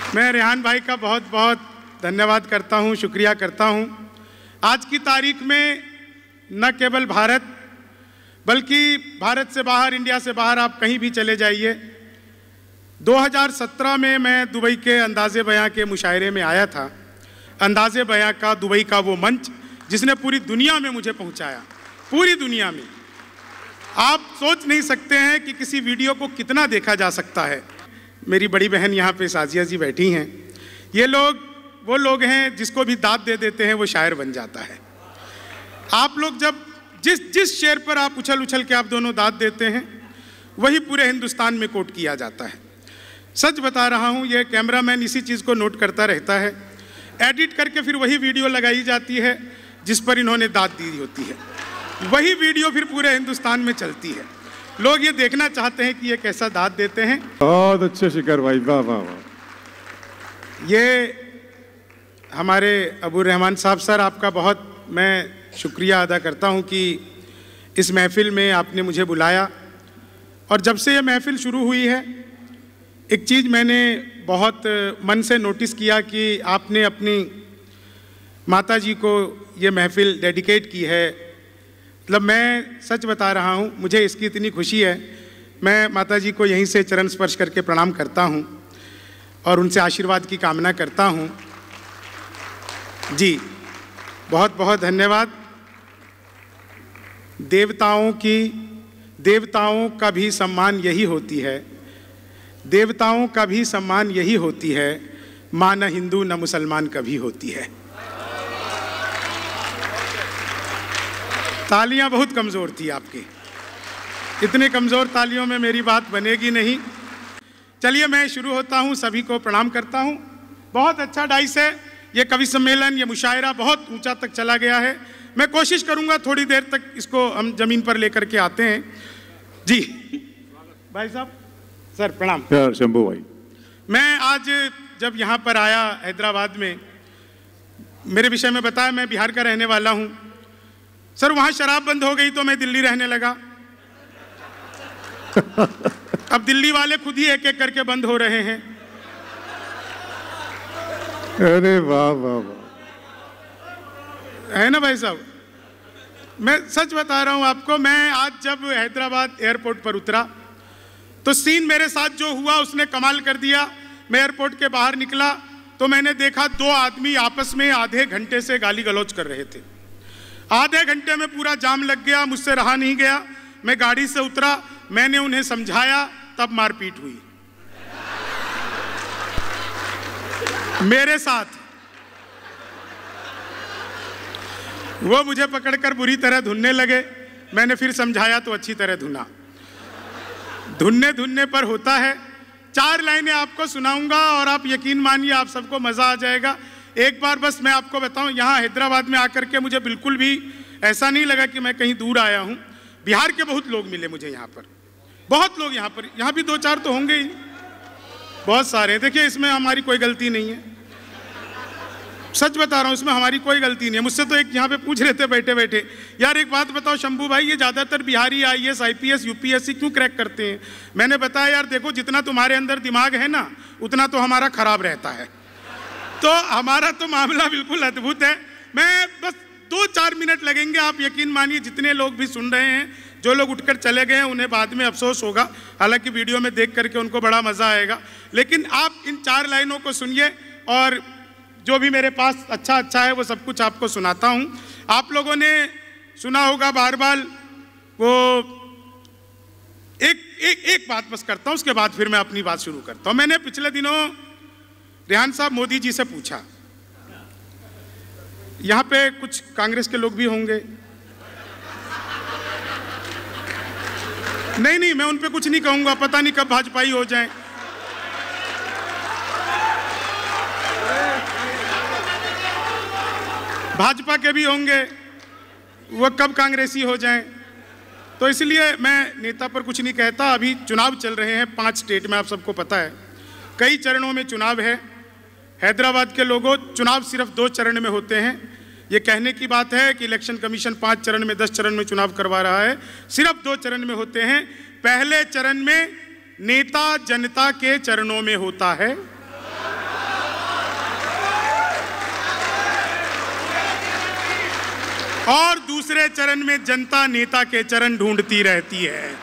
मैं रेहान भाई का बहुत बहुत धन्यवाद करता हूं, शुक्रिया करता हूं। आज की तारीख में न केवल भारत बल्कि भारत से बाहर, इंडिया से बाहर आप कहीं भी चले जाइए। 2017 में मैं दुबई के अंदाज़े बयां के मुशायरे में आया था। अंदाज़े बयां का दुबई का वो मंच जिसने पूरी दुनिया में मुझे पहुंचाया, पूरी दुनिया में। आप सोच नहीं सकते हैं कि किसी वीडियो को कितना देखा जा सकता है। मेरी बड़ी बहन यहाँ पे साजिया जी बैठी हैं। ये लोग वो लोग हैं जिसको भी दाद दे देते हैं वो शायर बन जाता है। आप लोग जब जिस शेर पर आप उछल उछल के आप दोनों दाद देते हैं वही पूरे हिंदुस्तान में कोट किया जाता है। सच बता रहा हूँ, ये कैमरामैन इसी चीज़ को नोट करता रहता है। एडिट करके फिर वही वीडियो लगाई जाती है जिस पर इन्होंने दाद दी होती है। वही वीडियो फिर पूरे हिंदुस्तान में चलती है। लोग ये देखना चाहते हैं कि ये कैसा दाद देते हैं। बहुत अच्छे शिकर भाई, वाह वाह वाह। ये हमारे अबू रहमान साहब, सर आपका बहुत मैं शुक्रिया अदा करता हूँ कि इस महफ़िल में आपने मुझे बुलाया। और जब से ये महफ़िल शुरू हुई है, एक चीज़ मैंने बहुत मन से नोटिस किया कि आपने अपनी माता जी को ये महफ़िल डेडिकेट की है। मतलब मैं सच बता रहा हूँ, मुझे इसकी इतनी खुशी है। मैं माता जी को यहीं से चरण स्पर्श करके प्रणाम करता हूँ और उनसे आशीर्वाद की कामना करता हूँ। जी बहुत बहुत धन्यवाद। देवताओं का भी सम्मान यही होती है, देवताओं का भी सम्मान यही होती है, माँ न हिंदू न मुसलमान कभी होती है। तालियां बहुत कमज़ोर थी आपकी, इतने कमज़ोर तालियों में मेरी बात बनेगी नहीं। चलिए मैं शुरू होता हूं, सभी को प्रणाम करता हूं। बहुत अच्छा डाइस है ये कवि सम्मेलन, ये मुशायरा बहुत ऊंचा तक चला गया है। मैं कोशिश करूंगा थोड़ी देर तक इसको हम ज़मीन पर लेकर के आते हैं। जी भाई साहब, सर प्रणाम। शंभू भाई, मैं आज जब यहाँ पर आया हैदराबाद में, मेरे विषय में बताया मैं बिहार का रहने वाला हूँ। सर वहाँ शराब बंद हो गई तो मैं दिल्ली रहने लगा। अब दिल्ली वाले खुद ही एक एक करके बंद हो रहे हैं। अरे वाह वाह वाह, है ना भाई साहब। मैं सच बता रहा हूँ आपको, मैं आज जब हैदराबाद एयरपोर्ट पर उतरा तो सीन मेरे साथ जो हुआ उसने कमाल कर दिया। मैं एयरपोर्ट के बाहर निकला तो मैंने देखा दो आदमी आपस में आधे घंटे से गाली गलौज कर रहे थे। आधे घंटे में पूरा जाम लग गया, मुझसे रहा नहीं गया। मैं गाड़ी से उतरा, मैंने उन्हें समझाया, तब मारपीट हुई मेरे साथ। वो मुझे पकड़कर बुरी तरह धुनने लगे। मैंने फिर समझाया तो अच्छी तरह धुना। धुनने पर होता है। 4 लाइनें आपको सुनाऊंगा और आप यकीन मानिए आप सबको मजा आ जाएगा। एक बार बस मैं आपको बताऊं, यहाँ हैदराबाद में आकर के मुझे बिल्कुल भी ऐसा नहीं लगा कि मैं कहीं दूर आया हूँ। बिहार के बहुत लोग मिले मुझे यहाँ पर, बहुत लोग यहाँ भी 2-4 तो होंगे ही, बहुत सारे। देखिए इसमें हमारी कोई गलती नहीं है, सच बता रहा हूँ, इसमें हमारी कोई गलती नहीं है। मुझसे तो एक यहाँ पे पूछ रहे थे बैठे बैठे, यार एक बात बताओ शंभू भाई, ये ज़्यादातर बिहारी IAS IPS UPSC क्यों क्रैक करते हैं? मैंने बताया यार देखो, जितना तुम्हारे अंदर दिमाग है ना उतना तो हमारा खराब रहता है। तो हमारा तो मामला बिल्कुल अद्भुत है। मैं बस 2-4 मिनट लगेंगे, आप यकीन मानिए जितने लोग भी सुन रहे हैं, जो लोग उठकर चले गए हैं उन्हें बाद में अफसोस होगा, हालांकि वीडियो में देख करके उनको बड़ा मज़ा आएगा। लेकिन आप इन 4 लाइनों को सुनिए और जो भी मेरे पास अच्छा है वो सब कुछ आपको सुनाता हूँ। आप लोगों ने सुना होगा बार बार वो एक बात बस करता हूँ, उसके बाद फिर मैं अपनी बात शुरू करता हूँ। मैंने पिछले दिनों रेहान साहब मोदी जी से पूछा, यहाँ पे कुछ कांग्रेस के लोग भी होंगे। नहीं मैं उन पे कुछ नहीं कहूंगा, पता नहीं कब भाजपाई हो जाएं। भाजपा के भी होंगे, वो कब कांग्रेसी हो जाएं। तो इसलिए मैं नेता पर कुछ नहीं कहता। अभी चुनाव चल रहे हैं 5 स्टेट में, आप सबको पता है, कई चरणों में चुनाव है। हैदराबाद के लोगों, चुनाव सिर्फ 2 चरण में होते हैं। ये कहने की बात है कि इलेक्शन कमीशन 5 चरण में 10 चरण में चुनाव करवा रहा है, सिर्फ 2 चरण में होते हैं। पहले चरण में नेता जनता के चरणों में होता है। और दूसरे चरण में जनता नेता के चरण ढूंढती रहती है।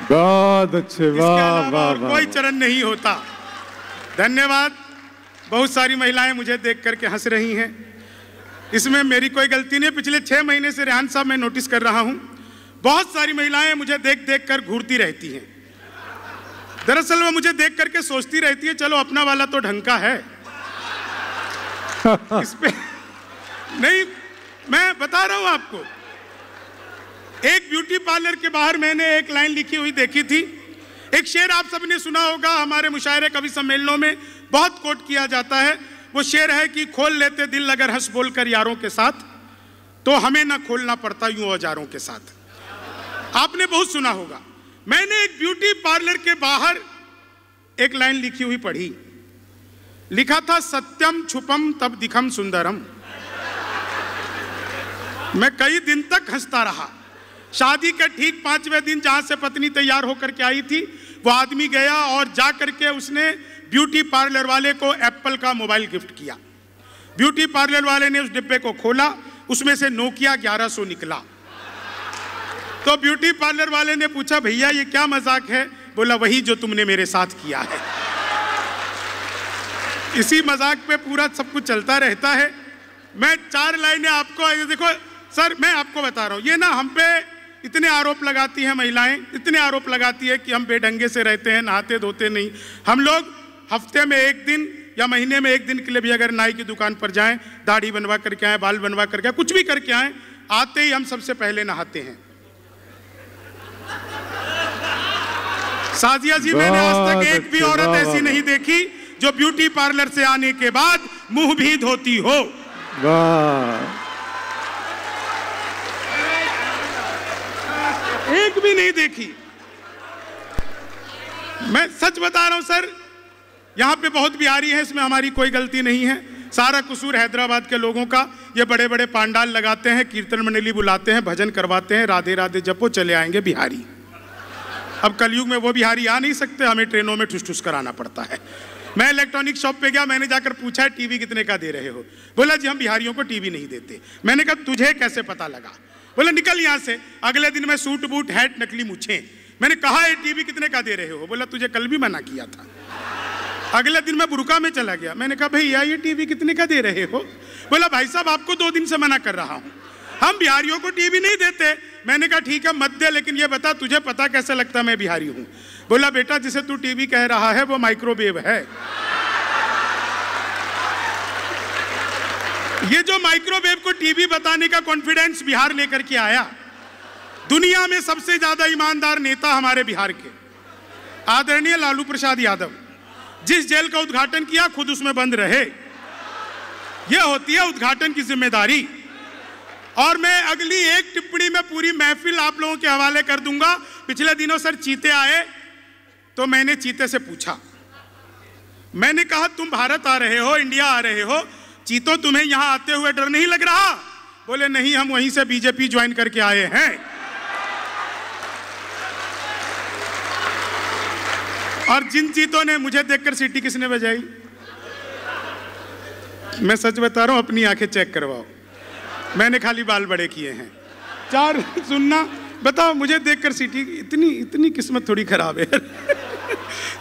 बहुत अच्छे, वाह वाह और कोई चरण नहीं होता। धन्यवाद। बहुत सारी महिलाएं मुझे देख करके हंस रही हैं, इसमें मेरी कोई गलती नहीं। पिछले 6 महीने से रेहान साहब मैं नोटिस कर रहा हूं, बहुत सारी महिलाएं मुझे देख देख कर घूरती रहती हैं। दरअसल वो मुझे देख करके सोचती रहती है चलो अपना वाला तो ढंग का है। इस पे नहीं, मैं बता रहा हूं आपको, एक ब्यूटी पार्लर के बाहर मैंने एक लाइन लिखी हुई देखी थी। एक शेर आप सबने सुना होगा, हमारे मुशायरे कवि सम्मेलनों में बहुत कोट किया जाता है। वो शेर है कि खोल लेते दिल अगर हंस बोलकर यारों के साथ, तो हमें ना खोलना पड़ता यूं औजारों के साथ। आपने बहुत सुना होगा। मैंने एक ब्यूटी पार्लर के बाहर एक लाइन लिखी हुई पढ़ी, लिखा था सत्यम छुपम तब दिखम सुंदरम। मैं कई दिन तक हंसता रहा। शादी के ठीक 5वें दिन जहां से पत्नी तैयार होकर के आई थी, वो आदमी गया और जा करके उसने ब्यूटी पार्लर वाले को एप्पल का मोबाइल गिफ्ट किया। ब्यूटी पार्लर वाले ने उस डिब्बे को खोला, उसमें से नोकिया 1100 निकला। तो ब्यूटी पार्लर वाले ने पूछा भैया ये क्या मजाक है? बोला वही जो तुमने मेरे साथ किया है। इसी मजाक पे पूरा सब कुछ चलता रहता है। मैं 4 लाइनें आपको, देखो सर मैं आपको बता रहा हूं, ये ना हम पे इतने आरोप लगाती हैं महिलाएं, इतने आरोप लगाती है कि हम बेढंगे से रहते हैं, नहाते धोते नहीं। हम लोग हफ्ते में 1 दिन या महीने में 1 दिन के लिए भी अगर नाई की दुकान पर जाएं, दाढ़ी बनवा करके आए, बाल बनवा करके आए, कुछ भी करके आए, आते ही हम सबसे पहले नहाते हैं। साजिया जी, मैंने आज तक एक भी औरत ऐसी नहीं देखी जो ब्यूटी पार्लर से आने के बाद मुंह भी धोती हो। एक भी नहीं देखी। मैं सच बता रहा हूं सर, यहां पे बहुत बिहारी है, इसमें हमारी कोई गलती नहीं है। सारा कसूर हैदराबाद के लोगों का। ये बड़े बड़े पांडाल लगाते हैं, कीर्तन मंडली बुलाते हैं, भजन करवाते हैं, राधे राधे जपो, चले आएंगे बिहारी। अब कलयुग में वो बिहारी आ नहीं सकते, हमें ट्रेनों में ठुस ठुस कराना पड़ता है। मैं इलेक्ट्रॉनिक शॉप पे गया, मैंने जाकर पूछा टीवी कितने का दे रहे हो? बोला जी हम बिहारियों को टीवी नहीं देते। मैंने कहा तुझे कैसे पता लगा? बोला निकल यहां से। अगले दिन मैं सूट बूट हैट नकली मूछें। मैंने कहा ये टीवी कितने का दे रहे हो? बोला तुझे कल भी मना किया था। अगले दिन मैं बुर्का में चला गया। मैंने कहा भैया ये टीवी कितने का दे रहे हो? बोला भाई साहब आपको 2 दिन से मना कर रहा हूं, हम बिहारियों को टीवी नहीं देते। मैंने कहा ठीक है मत दे, लेकिन ये बता तुझे पता कैसे लगता मैं बिहारी हूं? बोला बेटा जिसे तू टीवी कह रहा है वो माइक्रोवेव है। ये जो माइक्रोवेव को टीवी बताने का कॉन्फिडेंस बिहार लेकर के आया। दुनिया में सबसे ज्यादा ईमानदार नेता हमारे बिहार के आदरणीय लालू प्रसाद यादव, जिस जेल का उद्घाटन किया खुद उसमें बंद रहे। यह होती है उद्घाटन की जिम्मेदारी। और मैं अगली एक टिप्पणी में पूरी महफिल आप लोगों के हवाले कर दूंगा। पिछले दिनों सर चीते आए, तो मैंने चीते से पूछा, मैंने कहा तुम भारत आ रहे हो, इंडिया आ रहे हो, चीतो तुम्हें यहां आते हुए डर नहीं लग रहा? बोले नहीं हम वहीं से बीजेपी ज्वाइन करके आए हैं। और जिन चीतों ने मुझे देखकर सीटी किसने बजाई? मैं सच बता रहा हूं, अपनी आंखें चेक करवाओ, मैंने खाली बाल बड़े किए हैं। 4 सुनना, बताओ मुझे देखकर सीटी, इतनी किस्मत थोड़ी खराब है।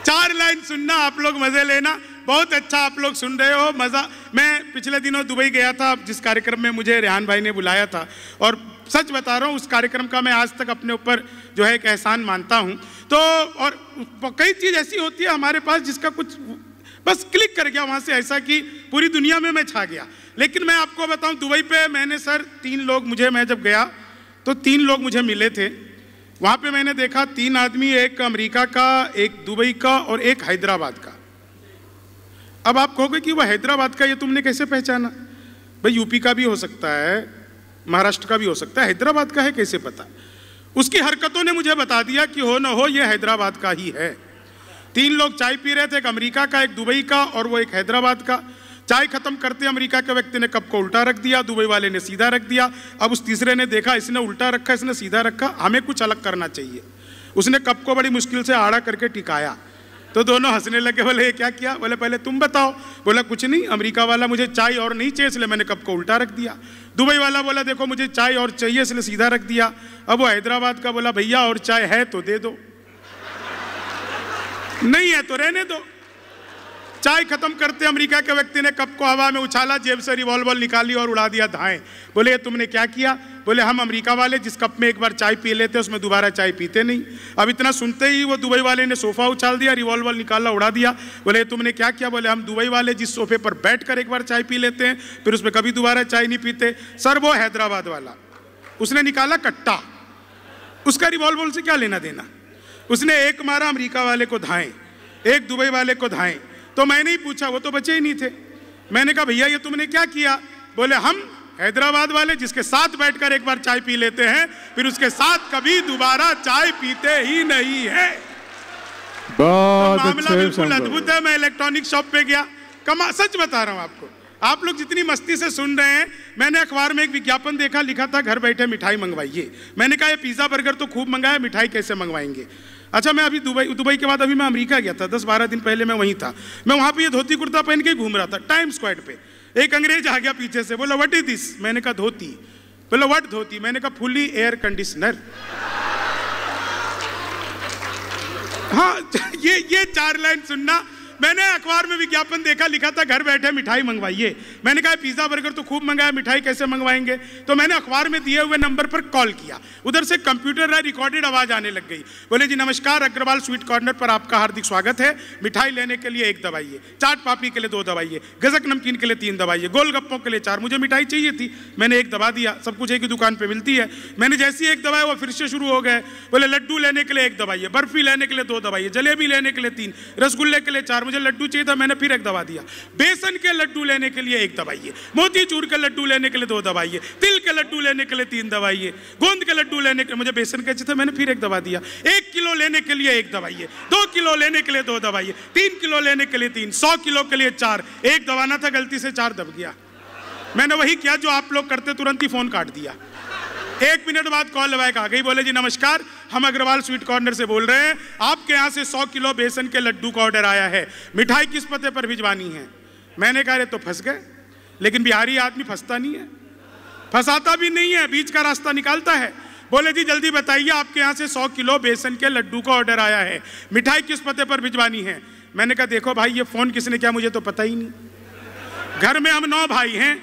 4 लाइन सुनना, आप लोग मजे लेना। बहुत अच्छा आप लोग सुन रहे हो, मजा। मैं पिछले दिनों दुबई गया था, जिस कार्यक्रम में मुझे रेहान भाई ने बुलाया था, और सच बता रहा हूँ उस कार्यक्रम का मैं आज तक अपने ऊपर जो है एक एहसान मानता हूँ। तो और कई चीज ऐसी होती है हमारे पास जिसका कुछ बस क्लिक कर गया वहां से, ऐसा कि पूरी दुनिया में मैं छा गया। लेकिन मैं आपको बताऊं दुबई पे मैंने सर 3 लोग, मैं जब गया तो 3 लोग मुझे मिले थे। वहां पे मैंने देखा 3 आदमी, एक अमेरिका का, एक दुबई का और एक हैदराबाद का। अब आप कहोगे कि वह हैदराबाद का ये तुमने कैसे पहचाना? भाई यूपी का भी हो सकता है, महाराष्ट्र का भी हो सकता है, हैदराबाद का है कैसे पता? उसकी हरकतों ने मुझे बता दिया कि हो न हो ये हैदराबाद का ही है। 3 लोग चाय पी रहे थे, एक अमेरिका का, एक दुबई का और वो एक हैदराबाद का। चाय खत्म करते अमेरिका के व्यक्ति ने कप को उल्टा रख दिया, दुबई वाले ने सीधा रख दिया। अब उस तीसरे ने देखा इसने उल्टा रखा, इसने सीधा रखा, हमें कुछ अलग करना चाहिए। उसने कप को बड़ी मुश्किल से आड़ा करके टिकाया, तो दोनों हंसने लगे, बोले ये क्या किया? बोले पहले तुम बताओ। बोला कुछ नहीं, अमेरिका वाला मुझे चाय और नहीं चाहिए इसलिए मैंने कप को उल्टा रख दिया। दुबई वाला बोला देखो मुझे चाय और चाहिए इसलिए सीधा रख दिया। अब वो हैदराबाद का बोला भैया और चाय है तो दे दो, नहीं है तो रहने दो। चाय खत्म करते अमेरिका के व्यक्ति ने कप को हवा में उछाला, जेब से रिवॉल्वर निकाली और उड़ा दिया धाएं। बोले ये तुमने क्या किया? बोले हम अमेरिका वाले जिस कप में एक बार चाय पी लेते उसमें दोबारा चाय पीते नहीं। अब इतना सुनते ही वो दुबई वाले ने सोफा उछाल दिया, रिवॉल्वर निकाला, उड़ा दिया। बोले तुमने क्या किया? बोले हम दुबई वाले जिस सोफे पर बैठकर एक बार चाय पी लेते हैं फिर उसमें कभी दोबारा चाय नहीं पीते। सर वो हैदराबाद वाला, उसने निकाला कट्टा, उसका रिवॉल्वर से क्या लेना देना? उसने एक मारा अमेरिका वाले को धाएं, एक दुबई वाले को धाएं। तो मैंने ही पूछा, वो तो बचे ही नहीं थे। मैंने कहा भैया ये तुमने क्या किया? बोले हम हैदराबाद वाले जिसके साथ बैठकर एक बार चाय पी लेते हैं फिर उसके साथ कभी दोबारा चाय पीते ही नहीं है। तो मामला बिल्कुल अद्भुत है। मैं इलेक्ट्रॉनिक शॉप पे गया, सच बता रहा हूं आपको, आप लोग जितनी मस्ती से सुन रहे हैं, मैंने अखबार में एक विज्ञापन देखा, लिखा था घर बैठे मिठाई मंगवाइए। मैंने कहा ये पिज्जा बर्गर तो खूब मंगाया, मिठाई कैसे मंगवाएंगे? अच्छा मैं अभी दुबई के बाद अभी मैं अमेरिका गया था, 10-12 दिन पहले मैं वहीं था। मैं वहाँ पे ये धोती कुर्ता पहन के घूम रहा था टाइम स्क्वायर पे। एक अंग्रेज आ गया पीछे से, बोला व्हाट इज दिस? मैंने कहा धोती। बोला व्हाट धोती? मैंने कहा फुली एयर कंडीशनर। हाँ ये 4 लाइन सुनना। मैंने अखबार में विज्ञापन देखा, लिखा था घर बैठे मिठाई मंगवाइए। मैंने कहा पिज्जा बर्गर तो खूब मंगाया, मिठाई कैसे मंगवाएंगे? तो मैंने अखबार में दिए हुए नंबर पर कॉल किया, उधर से कंप्यूटर रिकॉर्डेड आवाज आने लग गई। बोले जी नमस्कार, अग्रवाल स्वीट कॉर्नर पर आपका हार्दिक स्वागत है। मिठाई लेने के लिए 1 दबाइए, चाट पापड़ी के लिए 2 दबाइए, गजक नमकीन के लिए 3 दबाइए, गोलगप्पों के लिए 4। मुझे मिठाई चाहिए थी, मैंने 1 दबा दिया। सब कुछ एक ही दुकान पर मिलती है। मैंने जैसे ही 1 दबाया वो फिर से शुरू हो गए। बोले लड्डू लेने के लिए 1 दबाइए, बर्फी लेने के लिए 2 दबाइए, जलेबी लेने के लिए 3, रसगुल्ले के लिए 4। मुझे लड्डू चाहिए था, मैंने फिर 1 दबा दिया। बेसन के लड्डू लेने के लिए 1 दबाइए, मोतीचूर के लड्डू लेने के लिए 2 दबाइए, तिल के लड्डू लेने के लिए 3 दबाइए, गोंद के लड्डू लेने के, मुझे बेसन के चाहिए था, मैंने फिर 1 दबा दिया। 1 किलो लेने के लिए 1 दबाइए, 2 किलो लेने के लिए 2 दबाइए, 3 किलो लेने के लिए 3, 100 किलो के लिए 4। 1 दबाना था, गलती से 4 दब गया। मैंने वही किया जो आप लोग करते, तुरंत ही फोन काट दिया। 1 मिनट बाद कॉल बैक आ गई। बोले जी नमस्कार, हम अग्रवाल स्वीट कॉर्नर से बोल रहे हैं, आपके यहाँ से 100 किलो बेसन के लड्डू का ऑर्डर आया है, मिठाई किस पते पर भिजवानी है? मैंने कहा तो फंस गए, लेकिन बिहारी आदमी फंसता नहीं है, फंसाता भी नहीं है, बीच का रास्ता निकालता है। बोले जी जल्दी बताइए, आपके यहाँ से 100 किलो बेसन के लड्डू का ऑर्डर आया है, मिठाई किस पते पर भिजवानी है? मैंने कहा देखो भाई ये फोन किसने किया मुझे तो पता ही नहीं। घर में हम 9 भाई हैं,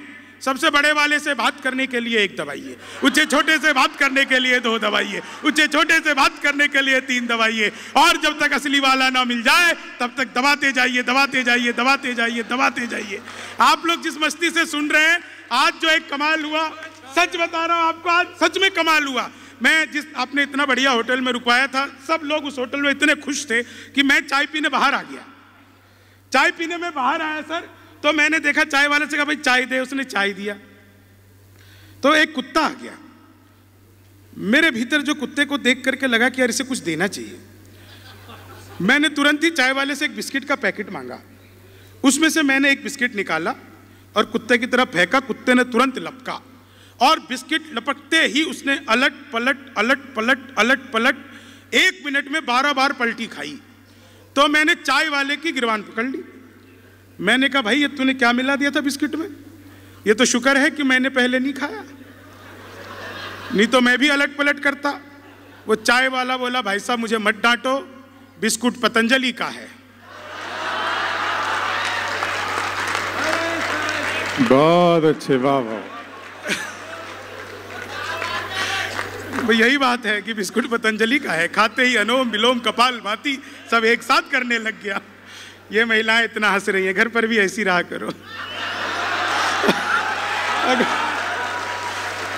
सबसे बड़े वाले से बात करने के लिए 1 दबाइए, उससे छोटे से बात करने के लिए 2 दबाइए, उससे छोटे से बात करने के लिए 3 दबाइए, और जब तक असली वाला ना मिल जाए तब तक दबाते जाइए, दबाते जाइए, दबाते जाइए, दबाते जाइए। आप लोग जिस मस्ती से सुन रहे हैं, आज जो एक कमाल हुआ, सच बता रहा हूं आपको, आज सच में कमाल हुआ। मैं जिस आपने इतना बढ़िया होटल में रुकवाया था, सब लोग उस होटल में इतने खुश थे कि मैं चाय पीने बाहर आ गया। चाय पीने में बाहर आया सर, तो मैंने देखा चाय वाले से कहा भाई चाय दे, उसने चाय दिया। तो एक कुत्ता आ गया मेरे भीतर, जो कुत्ते को देख करके लगा कि यार इसे कुछ देना चाहिए। मैंने तुरंत ही चाय वाले से एक बिस्किट का पैकेट मांगा, उसमें से मैंने एक बिस्किट निकाला और कुत्ते की तरफ फेंका। कुत्ते ने तुरंत लपका और बिस्किट लपकते ही उसने अलट पलट अलट पलट अलट पलट 1 मिनट में 12 बार पलटी खाई। तो मैंने चाय वाले की गिरबान पकड़ ली। मैंने कहा भाई ये तूने क्या मिला दिया था बिस्किट में? ये तो शुक्र है कि मैंने पहले नहीं खाया, नहीं तो मैं भी अलट पलट करता। वो चाय वाला बोला भाई साहब मुझे मत डांटो, बिस्कुट पतंजलि का है। बहुत अच्छे, वाह वाह। यही बात है कि बिस्कुट पतंजलि का है। खाते ही अनुलोम विलोम कपाल भाती सब एक साथ करने लग गया। ये महिलाएं इतना हंस रही हैं, घर पर भी ऐसी रहा करो।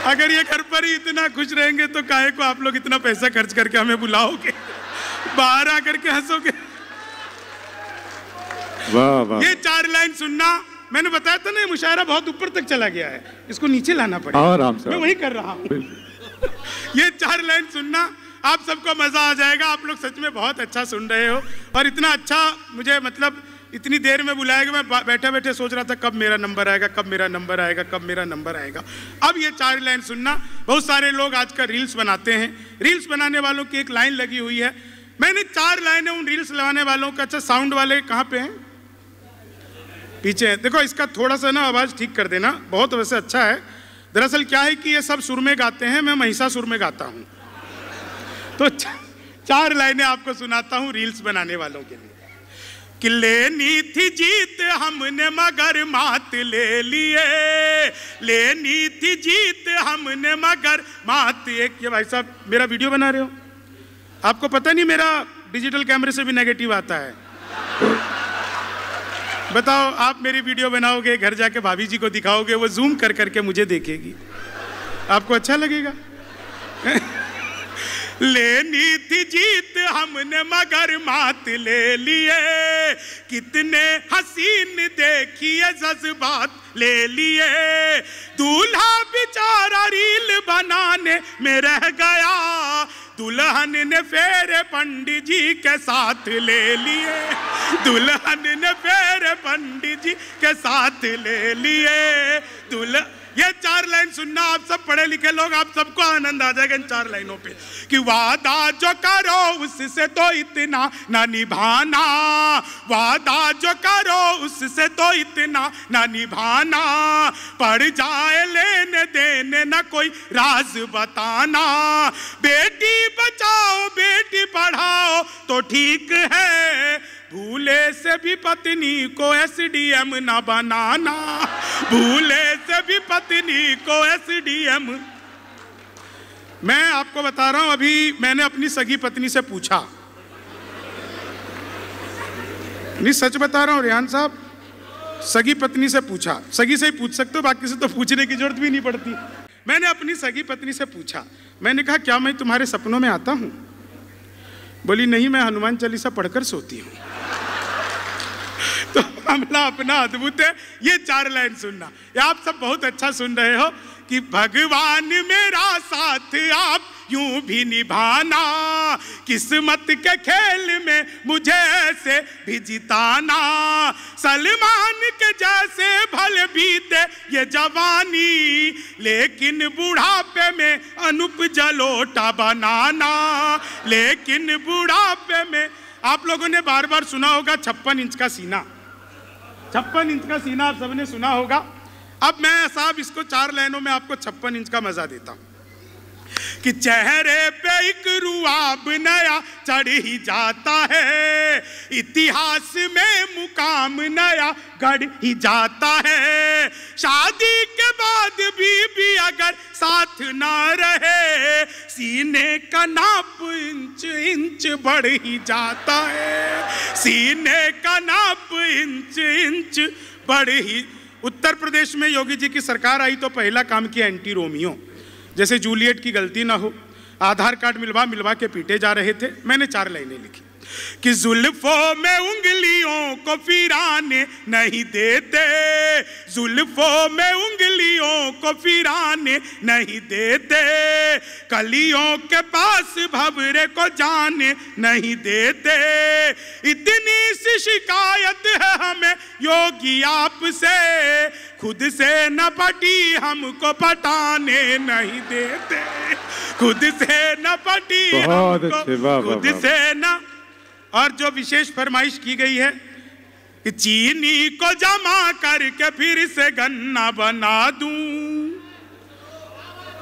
अगर ये घर पर ही इतना खुश रहेंगे तो काहे को आप लोग इतना पैसा खर्च करके हमें बुलाओगे, बाहर आकर के हंसोगे। वाह वाह। ये 4 लाइन सुनना, मैंने बताया था ना मुशायरा बहुत ऊपर तक चला गया है, इसको नीचे लाना पड़ेगा। आराम से, मैं वही कर रहा हूँ। ये 4 लाइन सुनना, आप सबको मजा आ जाएगा। आप लोग सच में बहुत अच्छा सुन रहे हो और इतना अच्छा मुझे मतलब इतनी देर में बुलाएगा। मैं बैठे बैठे सोच रहा था कब मेरा नंबर आएगा, कब मेरा नंबर आएगा, कब मेरा नंबर आएगा। अब ये 4 लाइन सुनना। बहुत सारे लोग आजकल रील्स बनाते हैं, रील्स बनाने वालों की एक लाइन लगी हुई है, मैंने 4 लाइनें उन रील्स लगाने वालों का, अच्छा साउंड वाले कहाँ पे हैं? पीछे है। देखो इसका थोड़ा सा ना आवाज ठीक कर देना, बहुत वैसे अच्छा है। दरअसल क्या है कि ये सब सुर में गाते हैं, मैं महिषासुर में गाता हूं। तो 4 लाइनें आपको सुनाता हूं रील्स बनाने वालों के लिए। कि लेनी थी जीत हमने मगर मात ले लिए, लेनी थी जीत हमने मगर मात। एक ये भाई साहब मेरा वीडियो बना रहे हो, आपको पता नहीं मेरा डिजिटल कैमरे से भी नेगेटिव आता है। बताओ आप मेरी वीडियो बनाओगे, घर जाके भाभी जी को दिखाओगे, वो जूम कर करके मुझे देखेगी, आपको अच्छा लगेगा? लेनी थी जीत हमने मगर मात ले लिए, कितने हसीन देखिए जज्बात ले लिए। दूल्हा बेचारा रील बनाने में रह गया, दुल्हन ने फेरे पंडित जी के साथ ले लिए, दुल्हन ने फेरे पंडित जी के साथ ले लिए। ये 4 लाइन सुनना, आप सब पढ़े लिखे लोग, आप सबको आनंद आ जाएगा इन 4 लाइनों पे। कि वादा जो करो उससे तो इतना ना निभाना, वादा जो करो उससे तो इतना ना निभाना, पड़ जाए लेने देने ना कोई राज बताना। बेटी बचाओ बेटी पढ़ाओ तो ठीक है, भूले से भी पत्नी को एसडीएम ना बनाना, भूले से भी पत्नी को एसडीएम। मैं आपको बता रहा हूं, अभी मैंने अपनी सगी पत्नी से पूछा, नहीं सच बता रहा हूं रेहान साहब, सगी पत्नी से पूछा, सगी से ही पूछ सकते हो, बाकी से तो पूछने की जरूरत भी नहीं पड़ती। मैंने अपनी सगी पत्नी से पूछा, मैंने कहा क्या मैं तुम्हारे सपनों में आता हूं? बोली नहीं, मैं हनुमान चालीसा पढ़कर सोती हूं। तो मामला अपना अद्भुत है। ये 4 लाइन सुनना, ये आप सब बहुत अच्छा सुन रहे हो। कि भगवान मेरा साथ आप यूं भी निभाना, किस्मत के खेल में मुझे ऐसे भी जिताना, सलमान के जैसे भले बीते ये जवानी, लेकिन बुढ़ापे में अनूप जलोटा बनाना, लेकिन बुढ़ापे में। आप लोगों ने बार बार सुना होगा 56 इंच का सीना, 56 इंच का सीना आप सबने सुना होगा। अब मैं साहब इसको 4 लाइनों में आपको 56 इंच का मजा देता हूं। कि चेहरे पे एक रुआब नया चढ़ ही जाता है, इतिहास में मुकाम नया गढ़ ही जाता है, शादी के बाद भी अगर साथ ना रहे, सीने का नाप इंच इंच बढ़ ही जाता है, सीने का नाप इंच इंच बढ़ ही। उत्तर प्रदेश में योगी जी की सरकार आई तो पहला काम किया एंटी रोमियो, जैसे जूलियट की गलती ना हो, आधार कार्ड मिलवा के पीटे जा रहे थे। मैंने 4 लाइनें लिखी। कि जुल्फों में उंगलियों को फिराने नहीं देते, जुल्फों में उंगलियों को फिराने नहीं देते, कलियों के पास भंवरे को जाने नहीं देते, इतनी सी शिकायत है हमें योगी आपसे, खुद से न पटी हमको पटाने नहीं देते, खुद से न पटी हमको खुद से न। और जो विशेष फरमाइश की गई है कि चीनी को जमा करके फिर से गन्ना बना दूं।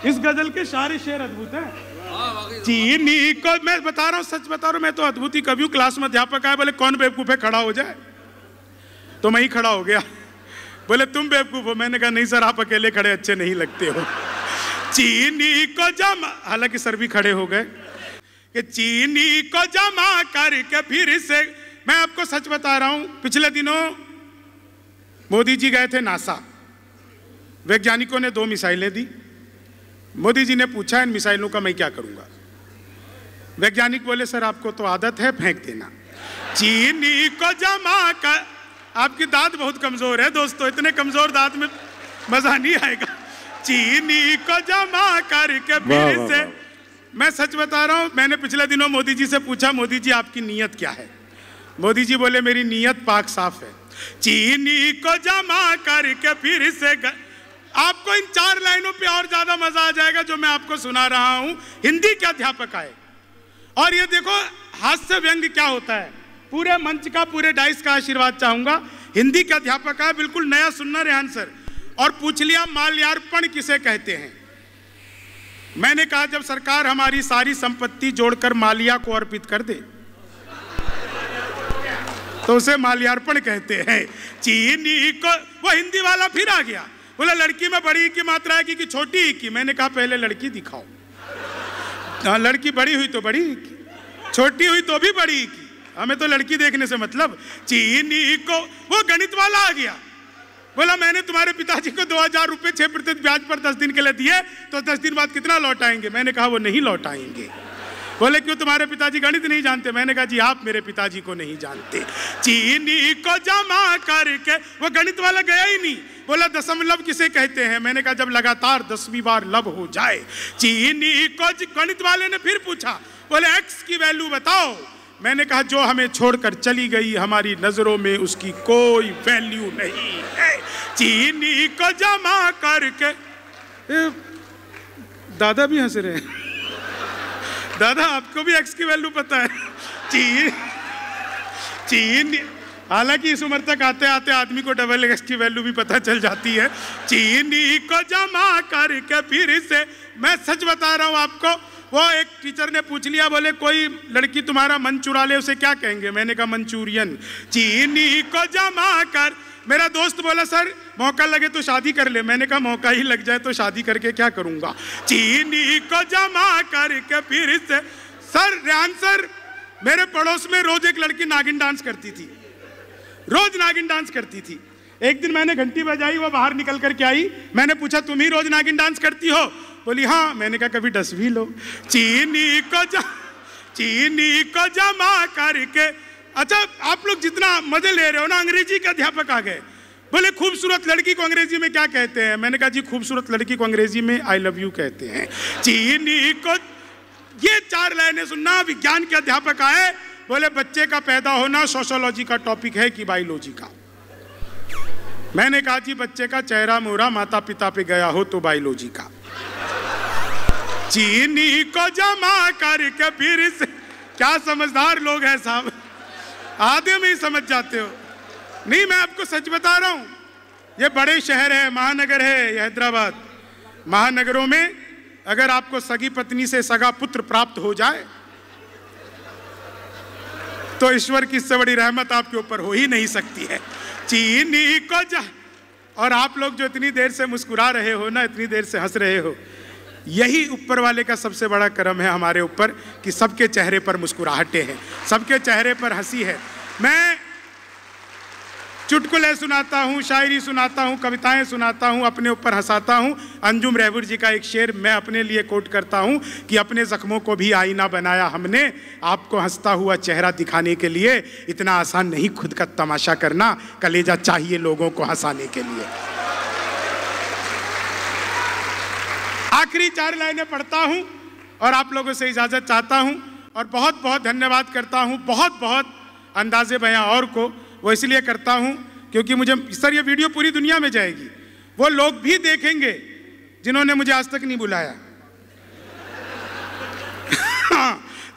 इस गजल के सारे शेर अद्भुत है। चीनी को, मैं बता रहा हूं, सच बता रहा हूं, मैं तो अद्भुत ही कवि हूं। क्लास में अध्यापक आए, बोले कौन बेवकूफ है खड़ा हो जाए, तो मैं ही खड़ा हो गया। बोले तुम बेवकूफ हो, मैंने कहा नहीं सर आप अकेले खड़े अच्छे नहीं लगते हो। चीनी को जमा, हालांकि सर भी खड़े हो गए, कि चीनी को जमा करके फिर से। मैं आपको सच बता रहा हूं, पिछले दिनों मोदी जी गए थे नासा, वैज्ञानिकों ने 2 मिसाइलें दी। मोदी जी ने पूछा इन मिसाइलों का मैं क्या करूंगा? वैज्ञानिक बोले सर आपको तो आदत है, फेंक देना। चीनी को जमा कर, आपकी दांत बहुत कमजोर है दोस्तों, इतने कमजोर दांत में मजा नहीं आएगा। चीनी को जमा करके फिर से। मैं सच बता रहा हूं, मैंने पिछले दिनों मोदी जी से पूछा मोदी जी आपकी नीयत क्या है? मोदी जी बोले मेरी नीयत पाक साफ है। चीनी को जमा करके फिर से आपको इन 4 लाइनों पे और ज्यादा मजा आ जाएगा जो मैं आपको सुना रहा हूं। हिंदी के अध्यापक आए और ये देखो हास्य व्यंग क्या होता है, पूरे मंच का, पूरे डाइस का आशीर्वाद चाहूंगा। हिंदी का अध्यापक है, बिल्कुल नया सुनना रेहान सर। और पूछ लिया माल्यार्पण किसे कहते हैं। मैंने कहा जब सरकार हमारी सारी संपत्ति जोड़कर माल्या को अर्पित कर दे तो उसे माल्यार्पण कहते हैं। चीनी को, वो हिंदी वाला फिर आ गया, बोला लड़की में बड़ी की मात्रा है कि छोटी की। मैंने कहा पहले लड़की दिखाओ। लड़की बड़ी हुई तो बड़ी की, छोटी हुई तो भी बड़ी की, हमें तो लड़की देखने से मतलब। चीनी को, वो गणित वाला आ गया, बोला मैंने तुम्हारे पिताजी को 2000 रुपए 6% ब्याज पर 10 दिन के लिए दिए, तो 10 दिन बाद कितना लौटाएंगे। मैंने कहा वो नहीं लौटाएंगे। बोले क्यों, तुम्हारे पिताजी गणित नहीं जानते। मैंने कहा जी आप मेरे पिताजी को नहीं जानते। चीनी को जमा करके, वो गणित वाला गया ही नहीं, बोला दशमलव किसे कहते हैं। मैंने कहा जब लगातार 10वीं बार लब हो जाए। चीनी को, गणित वाले ने फिर पूछा, बोले एक्स की वैल्यू बताओ। मैंने कहा जो हमें छोड़कर चली गई, हमारी नजरों में उसकी कोई वैल्यू नहीं है। चीनी को जमा करके, दादा भी हंस रहे हैं। दादा आपको भी एक्स की वैल्यू पता है। चीनी, हालांकि इस उम्र तक आते आते आदमी को डबल एक्स की वैल्यू भी पता चल जाती है। चीनी को जमा करके फिर से, मैं सच बता रहा हूं आपको, वो एक टीचर ने पूछ लिया, बोले कोई लड़की तुम्हारा मन चुरा ले उसे क्या कहेंगे। मैंने कहा मंचूरियन। चीनी को जमा कर, मेरा दोस्त बोला सर मौका लगे तो शादी कर ले। मैंने कहा मौका ही लग जाए तो शादी करके क्या करूंगा। चीनी को जमा करके फिर से, सर रेहान सर, मेरे पड़ोस में रोज एक लड़की नागिन डांस करती थी, रोज नागिन डांस करती थी। एक दिन मैंने घंटी बजाई, वो बाहर निकल करके आई। मैंने पूछा तुम ही रोज नागिन डांस करती हो। बोली हाँ। मैंने कहा कभी डस भी लो। चीनी को जमा करके, अच्छा आप लोग जितना मजे ले रहे हो ना, अंग्रेजी के अध्यापक आ गए, बोले खूबसूरत लड़की को अंग्रेजी में क्या कहते हैं। मैंने कहा जी खूबसूरत लड़की को अंग्रेजी में आई लव यू कहते हैं। चीनी को, ये 4 लाइनें सुनना। विज्ञान के अध्यापक आए, बोले बच्चे का पैदा होना सोशियोलॉजी का टॉपिक है कि बायोलॉजी का। मैंने कहा जी बच्चे का चेहरा मोहरा माता पिता पे गया हो तो बायोलॉजी का। चीनी को जमा करके फिर से, क्या समझदार लोग हैं साहब, आधे में ही समझ जाते हो। नहीं मैं आपको सच बता रहा हूं, ये बड़े शहर है, महानगर है, हैदराबाद। महानगरों में अगर आपको सगी पत्नी से सगा पुत्र प्राप्त हो जाए तो ईश्वर की इससे बड़ी रहमत आपके ऊपर हो ही नहीं सकती है। चीनी को और आप लोग जो इतनी देर से मुस्कुरा रहे हो ना, इतनी देर से हंस रहे हो, यही ऊपर वाले का सबसे बड़ा करम है हमारे ऊपर कि सबके चेहरे पर मुस्कुराहटें हैं, सबके चेहरे पर हंसी है। मैं चुटकुले सुनाता हूँ, शायरी सुनाता हूँ, कविताएं सुनाता हूँ, अपने ऊपर हंसाता हूँ। अंजुम रहबर जी का एक शेर मैं अपने लिए कोट करता हूँ कि अपने जख्मों को भी आईना बनाया हमने, आपको हंसता हुआ चेहरा दिखाने के लिए। इतना आसान नहीं खुद का तमाशा करना, कलेजा चाहिए लोगों को हंसाने के लिए। आखिरी 4 लाइनें पढ़ता हूं और आप लोगों से इजाजत चाहता हूं और बहुत बहुत धन्यवाद करता हूं, बहुत बहुत अंदाजे बयां और को। वो इसलिए करता हूं क्योंकि मुझे सर ये वीडियो पूरी दुनिया में जाएगी, वो लोग भी देखेंगे जिन्होंने मुझे आज तक नहीं बुलाया।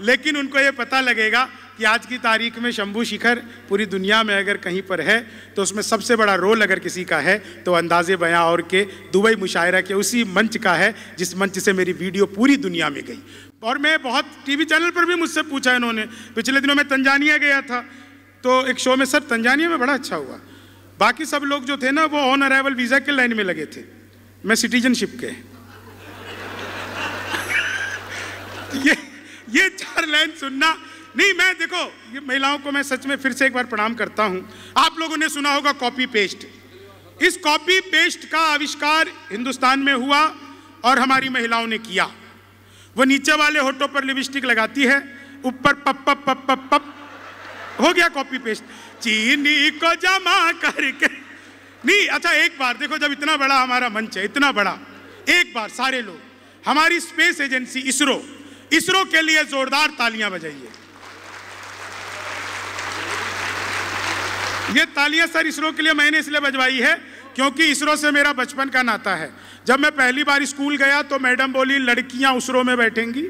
लेकिन उनको ये पता लगेगा कि आज की तारीख में शंभू शिखर पूरी दुनिया में अगर कहीं पर है तो उसमें सबसे बड़ा रोल अगर किसी का है तो अंदाजे बयां और के दुबई मुशायरा के उसी मंच का है जिस मंच से मेरी वीडियो पूरी दुनिया में गई। और मैं बहुत टीवी चैनल पर भी मुझसे पूछा इन्होंने, पिछले दिनों मैं तंजानिया गया था तो एक शो में सर तंजानिया में बड़ा अच्छा हुआ। बाकी सब लोग जो थे ना वो ऑन अराइवल वीज़ा के लाइन में लगे थे, मैं सिटीजनशिप के। ये 4 लाइन सुनना नहीं। मैं देखो ये महिलाओं को मैं सच में फिर से एक बार प्रणाम करता हूं। आप लोगों ने सुना होगा कॉपी पेस्ट। इस कॉपी पेस्ट का आविष्कार हिंदुस्तान में हुआ और हमारी महिलाओं ने किया। वो नीचे वाले होठों पर लिपस्टिक लगाती है, ऊपर पप पप पप पप पप, हो गया कॉपी पेस्ट। चीनी को जमा करके नहीं। अच्छा एक बार देखो, जब इतना बड़ा हमारा मंच है, इतना बड़ा, एक बार सारे लोग हमारी स्पेस एजेंसी इसरो के लिए जोरदार तालियां बजाइए। ये तालियां सर इसरो के लिए मैंने इसलिए बजवाई है क्योंकि इसरो से मेरा बचपन का नाता है। जब मैं पहली बार स्कूल गया तो मैडम बोली लड़कियां उसरो में बैठेंगी।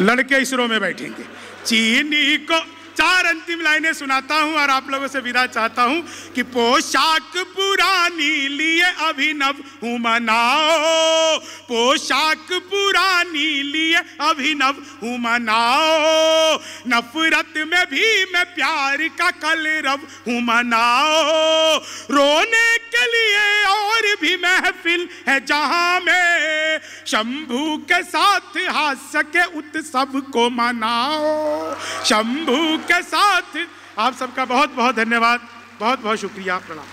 लड़के इस रो में बैठेंगे। चीनी को 4 अंतिम लाइनें सुनाता हूं और आप लोगों से विदा चाहता हूं कि पोशाक पुरानी लिए अभिनव हूं मनाओ, पोशाक पुरानी लिए अभिनव हूं मनाओ, नफरत में भी मैं प्यार का कलरव हूं मनाओ, रोने के लिए और भी महफिल है जहां में शंभू के साथ हास्य के उत्सव को मनाओ, शंभू के साथ। आप सबका बहुत बहुत धन्यवाद, बहुत बहुत शुक्रिया, प्रणाम।